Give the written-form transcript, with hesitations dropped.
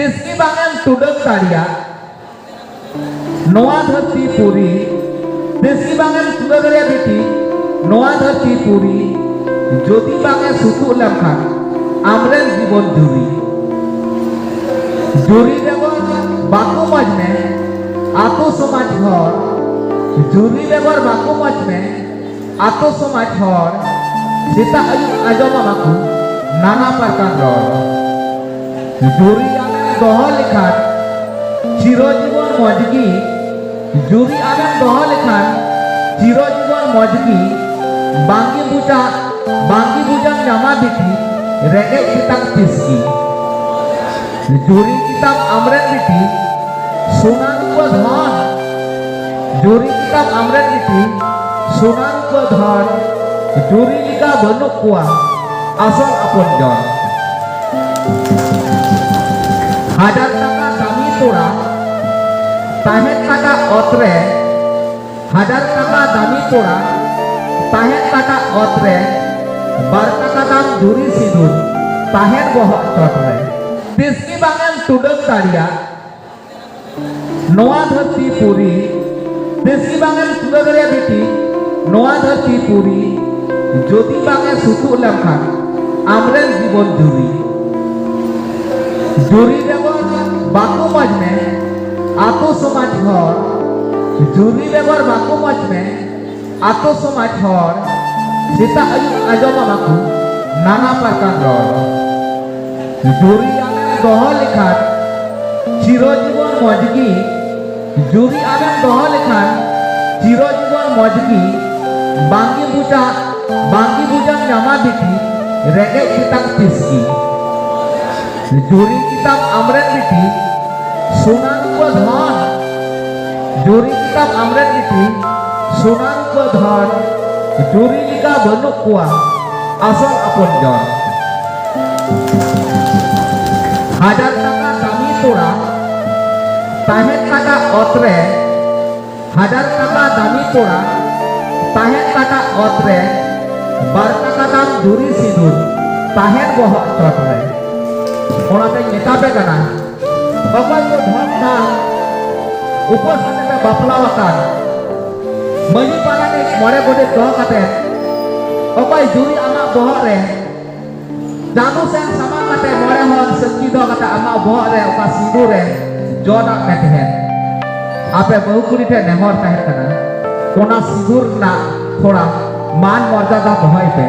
तिसकी बांगन तुडक ताड़िया नोआ धरती पूरी तिसकी बांगन तुडक ताड़िया बेटी नोआ धरती पूरी ज्योति बांगे सुतु लखा आमरेन जीवन जुरी जुरी बेगर बाको मज में आतो समाज घर जुरी बेगर बाको मज में आतो समाज घर सीता आजमा माकू नाना प्रकार रॉ जुरी आमें दोह लेखान चिरजीवन मजगी जुरी आमें दोह लेखान चिरजीवन मजगी बांगी बुजा नामा बिटी रेगे किताब तिसकी जुरी किताब आमरेन बिटी सोनारूप धन जुरी किताब आमरेन बिटी सोनारूप धन जुरी लिका बनुक कुआ आसल अपन जन हजार टाका दामी तोड़ा ताहें टाका अतरे हजार टाका दामी तोड़ा ताहें टाका अतरे बार टाका दाम जुरी सिंदूर ताहें बहक चटरे तिसकी बांगन तुडक ताड़िया नोआ धरती पूरी तिसकी बांगन तुडक ताड़िया बेटी नोआ धरती पूरी ज्योति बांगे सुतु लखा आमरेन जीवन जुरी जुरी बेगर बाको मज में आतो समाज घर जुरी बेगर बाको मज में आतो समाज घर सीता आजमा माकू नाना प्रकार रॉ जुरी आमें दोह लेखान चिरजीवन मजगी जुरी आमें दोह लेखान चिरजीवन मजगी बांगी बुजा नामा बिटी रेगे किताब तिसकी जुरी किताब आमरेन बिटी सोनारूप धन जुरी किताब आमरेन बिटी सोनारूप धन जुरी लिका बनुक कुआ आसल अपन जन हजार टाका दामी तोड़ा ताहें टाका अतरे हजार टाका दामी तोड़ा ताहें टाका अतरे बार टाका दाम जुरी सिंदूर ताहें बहक चटरे ओनाते नेताबे कना अकल को धन दान उपस्थान में बापला वकान मजी पाला ने मोरे गोटे दह काते अकल जुरी आमा बहक रे जानू सेन sama kate मोरे हन सच्ची दह काते आमा बहक रे ओका सिंदूर रे जोना मेथे आपे बहु कुड़ी थे नेहर ताहें कना ओना सिंदूर ना थोड़ा मान मर्यादा दोहई पे